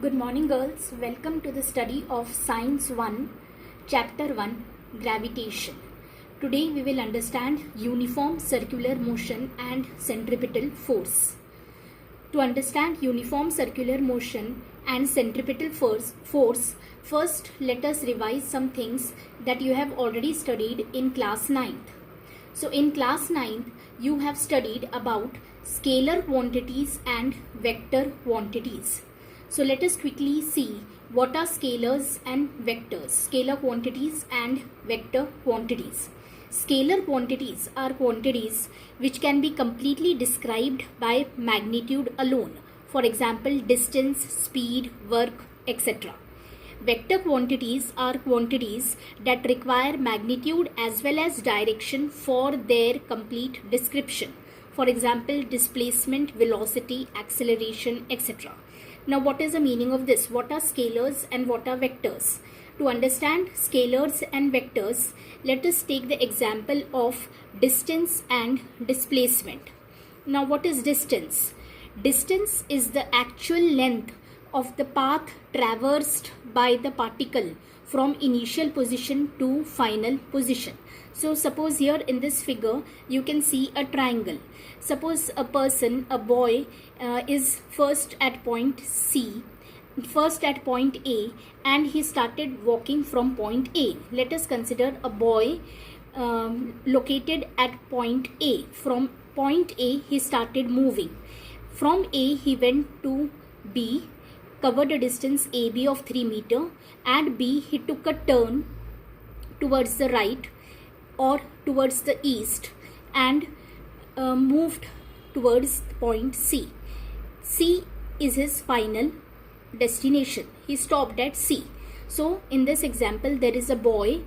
Good morning, girls. Welcome to the study of Science 1, Chapter 1, Gravitation. Today we will understand uniform circular motion and centripetal force. To understand uniform circular motion and centripetal force, first let us revise some things that you have already studied in class 9th. So in class 9th, you have studied about scalar quantities and vector quantities. So let us quickly see what are scalars and vectors, scalar quantities and vector quantities. Scalar quantities are quantities which can be completely described by magnitude alone. For example, distance, speed, work, etc. Vector quantities are quantities that require magnitude as well as direction for their complete description. For example, displacement, velocity, acceleration, etc. Now, what is the meaning of this? What are scalars and what are vectors? To understand scalars and vectors, let us take the example of distance and displacement. Now, what is distance? Distance is the actual length of the path traversed by the particle from initial position to final position. So suppose here in this figure you can see a triangle. Suppose a person, a boy is first at point A and he started walking from point A. Let us consider a boy located at point A. From point A he started moving. From A he went to B, covered a distance AB of 3 meters. At B he took a turn towards the right or towards the east and moved towards point C. C is his final destination. He stopped at C. So in this example there is a boy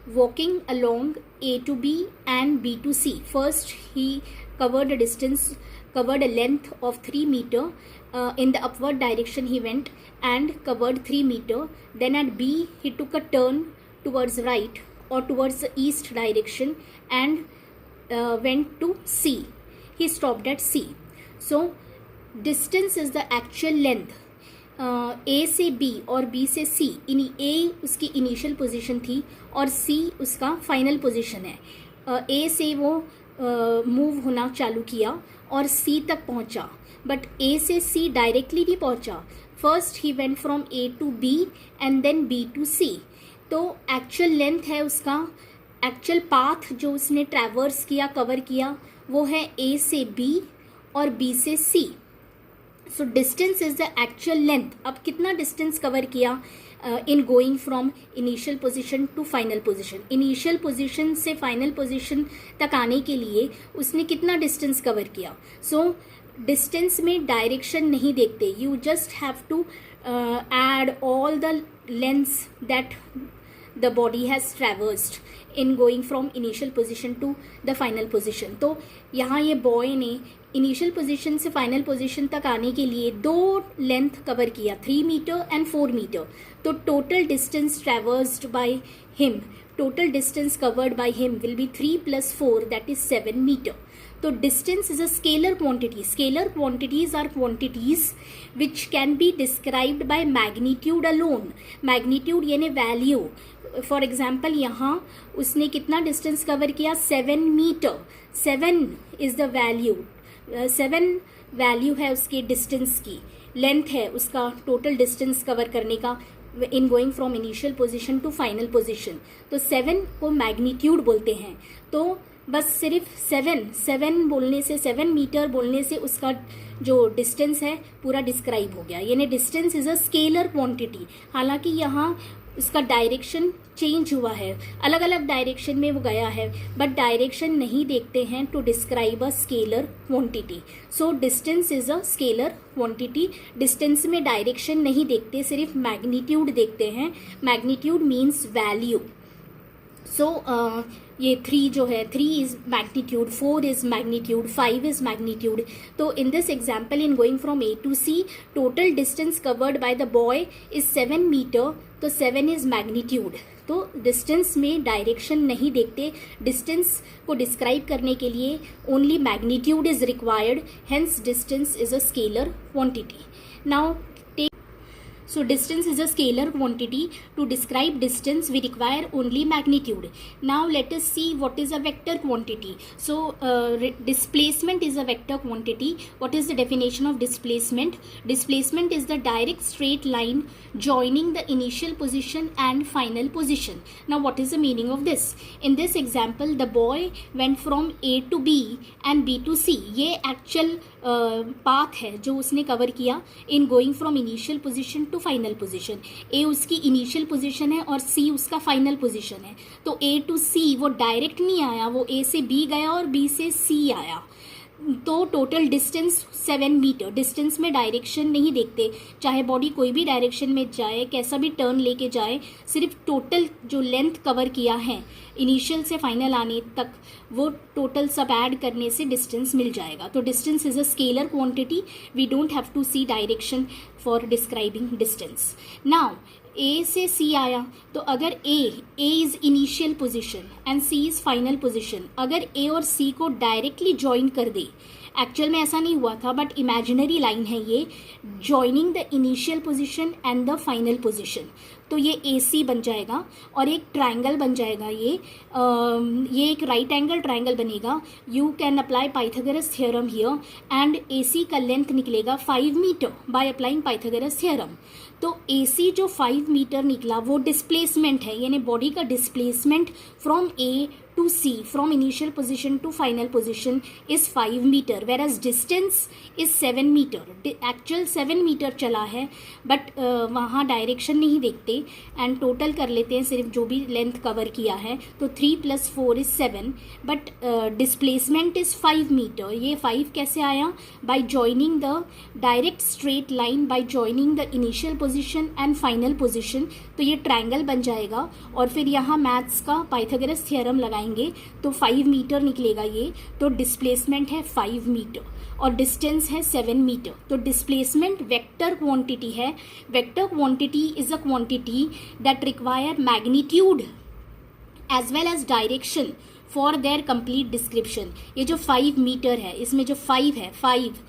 walking along A to B and B to C. First he covered a length of 3 meters. In the upward direction he went and covered 3 meters. Then at B he took a turn towards right or towards the east direction and went to C. He stopped at C. So distance is the actual length. A से B और B से C. A उसकी initial position थी और C उसका final position है. A से वो मूव होना चालू किया और C तक पहुंचा. बट A से C डायरेक्टली नहीं पहुंचा. फर्स्ट ही went from A to B and then B to C. तो एक्चुअल लेंथ है उसका, एक्चुअल पाथ जो उसने ट्रैवर्स किया, कवर किया, वो है A से B और B से C. So distance is the actual length. अब कितना डिस्टेंस कवर किया in going from initial position to final position. Initial position से फाइनल पोजीशन तक आने के लिए उसने कितना डिस्टेंस कवर किया. सो डिस्टेंस में डायरेक्शन नहीं देखते. You just have to add all the lengths that the body has traversed in going from initial position to the final position. तो यहाँ ये बॉय ने इनिशियल पोजीशन से फाइनल पोजीशन तक आने के लिए 2 लेंथ कवर किया, 3 मीटर एंड 4 मीटर. तो total distance traversed by him, total distance covered by him will be 3 plus 4, that is 7 meter. So distance is a scalar quantity. Scalar quantities are quantities which can be described by magnitude alone. Magnitude यानी value. For example यहाँ उसने कितना distance cover किया, 7 meter. 7 is the value. 7 value है उसके distance की. Length है उसका total distance cover करने का in going from initial position to final position. तो 7 को मैग्नीट्यूड बोलते हैं. तो बस सिर्फ 7 बोलने से, 7 मीटर बोलने से उसका जो डिस्टेंस है पूरा डिस्क्राइब हो गया. यानी distance is a scalar quantity. हालांकि यहाँ उसका डायरेक्शन चेंज हुआ है, अलग अलग डायरेक्शन में वो गया है, बट डायरेक्शन नहीं देखते हैं to describe a scalar quantity. So distance is a scalar quantity. Distance में डायरेक्शन नहीं देखते, सिर्फ मैग्नीट्यूड देखते हैं. Magnitude means value. सो ये 3 जो है, 3 is magnitude, 4 is magnitude, 5 is magnitude. तो in this example in going from A to C, total distance covered by the boy is 7 metre. तो 7 इज मैग्नीट्यूड. तो डिस्टेंस में डायरेक्शन नहीं देखते. डिस्टेंस को डिस्क्राइब करने के लिए only magnitude is required. Hence distance is a scalar quantity. Now So distance is a scalar quantity. To describe distance, we require only magnitude. Now let us see what is a vector quantity. So displacement is a vector quantity. What is the definition of displacement? Displacement is the direct straight line joining the initial position and final position. Now what is the meaning of this? In this example, the boy went from A to B and B to C. ये actual path है जो उसने cover किया in going from initial position to final position. A उसकी initial position है और सी उसका final position है. तो ए टू सी वो डायरेक्ट नहीं आया, वो ए से बी गया और बी से सी आया. तो टोटल डिस्टेंस 7 मीटर. डिस्टेंस में डायरेक्शन नहीं देखते, चाहे बॉडी कोई भी डायरेक्शन में जाए, कैसा भी टर्न लेके जाए, सिर्फ टोटल जो लेंथ कवर किया है इनिशियल से फाइनल आने तक, वो टोटल सब ऐड करने से डिस्टेंस मिल जाएगा. तो distance is a scalar quantity. We don't have to see direction for describing distance. Now A से सी आया, तो अगर A is initial position and C is final position, अगर ए और सी को डायरेक्टली ज्वाइन कर दे, एक्चुअल में ऐसा नहीं हुआ था बट इमेजिनरी लाइन है ये, joining the initial position and the final position, तो ये ए सी बन जाएगा और एक ट्रायंगल बन जाएगा. ये एक राइट एंगल ट्रायंगल बनेगा. You can apply Pythagoras theorem here and A C का लेंथ निकलेगा 5 metre by applying Pythagoras theorem. तो ए सी जो 5 मीटर निकला वो डिस्प्लेसमेंट है, यानी बॉडी का displacement from A to C, from initial position to final position is 5 meter, whereas distance is 7 meter. Actual 7 meter चला है but वहाँ डायरेक्शन नहीं देखते एंड टोटल कर लेते हैं सिर्फ जो भी लेंथ कवर किया है. तो 3 + 4 is 7 but displacement is 5 metre. ये 5 कैसे आया? By joining the direct straight line, by joining the initial position and final position. तो ये ट्रायंगल बन जाएगा और फिर यहाँ मैथ्स का पाइथागोरस थ्योरम लगाएंगे तो 5 मीटर निकलेगा ये. तो डिस्प्लेसमेंट है 5 मीटर और डिस्टेंस है 7 मीटर. तो डिस्प्लेसमेंट वेक्टर क्वांटिटी है. Vector quantity is a quantity that require magnitude as well as direction for their complete description. ये जो 5 मीटर है, इसमें जो 5 है, 5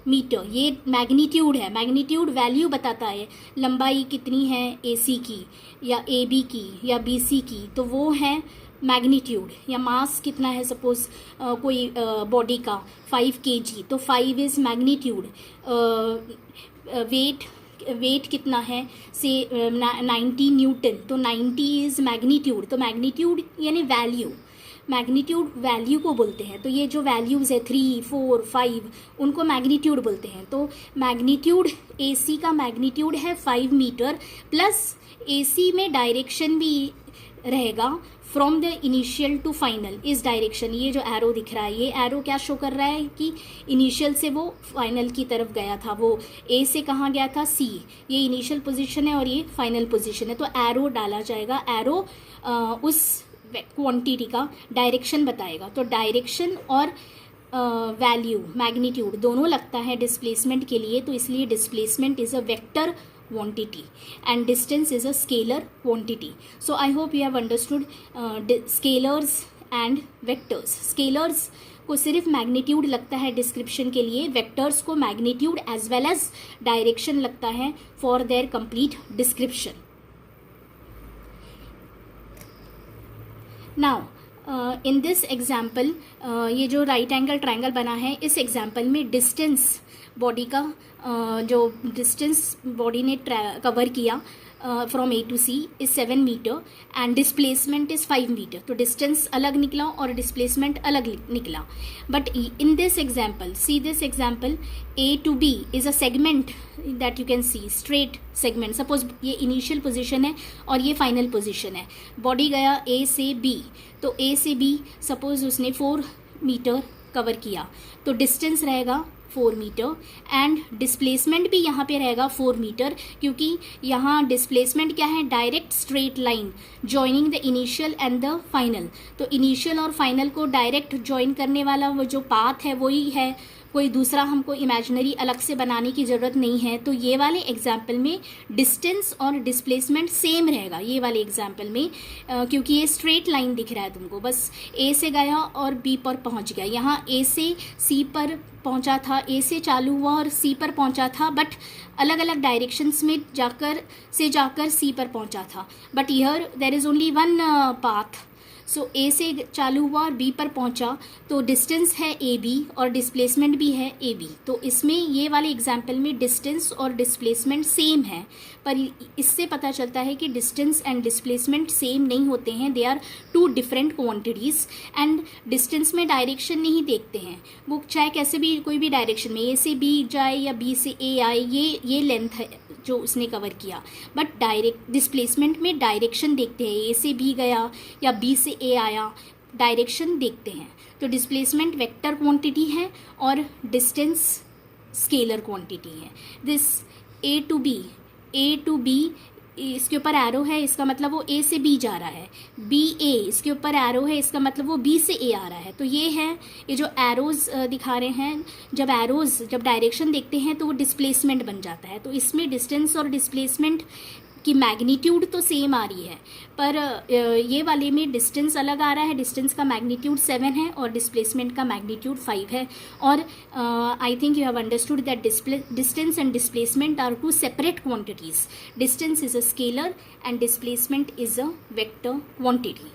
मीटर, ये मैग्नीट्यूड है. मैग्नीट्यूड वैल्यू बताता है लंबाई कितनी है ए सी की या ए बी की या बी सी की, तो वो है मैग्नीट्यूड. या मास कितना है, सपोज कोई बॉडी का 5 kg, तो 5 इज मैग्नीट्यूड. वेट कितना है, से 90 न्यूटन, तो 90 इज मैग्नीट्यूड. तो मैग्नीट्यूड यानी वैल्यू, मैग्नीट्यूड वैल्यू को बोलते हैं. तो ये जो वैल्यूज़ है 3, 4, 5, उनको मैग्नीट्यूड बोलते हैं. तो मैग्नीट्यूड ए सी का मैग्नीट्यूड है 5 मीटर प्लस ए सी में डायरेक्शन भी रहेगा from the initial to final. इस डायरेक्शन, ये जो एरो दिख रहा है, ये एरो क्या शो कर रहा है कि इनिशियल से वो फाइनल की तरफ गया था. वो ए से कहाँ गया था, सी. ये इनिशियल पोजीशन है और ये फाइनल पोजीशन है. तो एरो डाला जाएगा. एरो उस क्वांटिटी का डायरेक्शन बताएगा. तो डायरेक्शन और वैल्यू मैग्नीट्यूड दोनों लगता है डिस्प्लेसमेंट के लिए. तो इसलिए displacement is a vector quantity and distance is a scalar quantity. So I hope you have understood scalars and vectors. Scalars को सिर्फ मैग्नीट्यूड लगता है डिस्क्रिप्शन के लिए, वेक्टर्स को magnitude as well as direction लगता है for their complete description. Now in this example, ये जो राइट एंगल ट्रायंगल बना है, इस एग्जाम्पल में डिस्टेंस बॉडी का जो डिस्टेंस बॉडी ने कवर किया from A to C is 7 metre and displacement is 5 metre. तो डिस्टेंस अलग निकला और डिस्प्लेसमेंट अलग निकला. But in this example, see this example, A to B is a segment that you can see, straight segment. Suppose ये initial position है और ये फाइनल पोजीशन है. बॉडी गया ए से बी, तो ए से बी सपोज उसने 4 मीटर कवर किया, तो डिस्टेंस रहेगा 4 मीटर एंड डिस्प्लेसमेंट भी यहाँ पे रहेगा 4 मीटर, क्योंकि यहाँ डिस्प्लेसमेंट क्या है, direct straight line joining the initial and the final. तो इनिशियल और फाइनल को डायरेक्ट जॉइन करने वाला वो जो पाथ है वही है कोई दूसरा हमको इमेजिनरी अलग से बनाने की ज़रूरत नहीं है। तो ये वाले एग्जाम्पल में डिस्टेंस और डिस्प्लेसमेंट सेम रहेगा, ये वाले एग्जाम्पल में, क्योंकि ये स्ट्रेट लाइन दिख रहा है तुमको, बस ए से गया और बी पर पहुंच गया। यहाँ ए से सी पर पहुंचा था, ए से चालू हुआ और सी पर पहुंचा था, बट अलग अलग डायरेक्शंस में जाकर सी पर पहुंचा था। But here there is only one path. So A से चालू हुआ और बी पर पहुंचा, तो डिस्टेंस है ए बी और डिस्प्लेसमेंट भी है ए बी। तो इसमें ये वाले एग्जाम्पल में डिस्टेंस और डिस्प्लेसमेंट सेम है, पर इससे पता चलता है कि डिस्टेंस एंड डिस्प्लेसमेंट सेम नहीं होते हैं, they are two different quantities. And distance में डायरेक्शन नहीं देखते हैं, वो चाहे कैसे भी कोई भी डायरेक्शन में, ए से बी जाए या बी से ए आए, ये लेंथ है जो उसने कवर किया। बट डायरेक्ट डिस्प्लेसमेंट में डायरेक्शन देखते हैं, ए से बी गया या बी से ए आया, डायरेक्शन देखते हैं। तो डिस्प्लेसमेंट वेक्टर क्वांटिटी है और डिस्टेंस स्केलर क्वांटिटी है। दिस ए टू बी इसके ऊपर एरो है, इसका मतलब वो ए से बी जा रहा है। बी ए इसके ऊपर एरो है, इसका मतलब वो बी से ए आ रहा है। तो ये है, ये जो एरोज दिखा रहे हैं, जब डायरेक्शन देखते हैं तो वो डिस्प्लेसमेंट बन जाता है। तो इसमें डिस्टेंस और डिस्प्लेसमेंट की मैग्नीट्यूड तो सेम आ रही है, पर ये वाले में डिस्टेंस अलग आ रहा है। डिस्टेंस का मैग्नीट्यूड 7 है और डिस्प्लेसमेंट का मैग्नीट्यूड 5 है। और I think you have understood that distance and displacement are two separate quantities. Distance is a scalar and displacement is a vector quantity.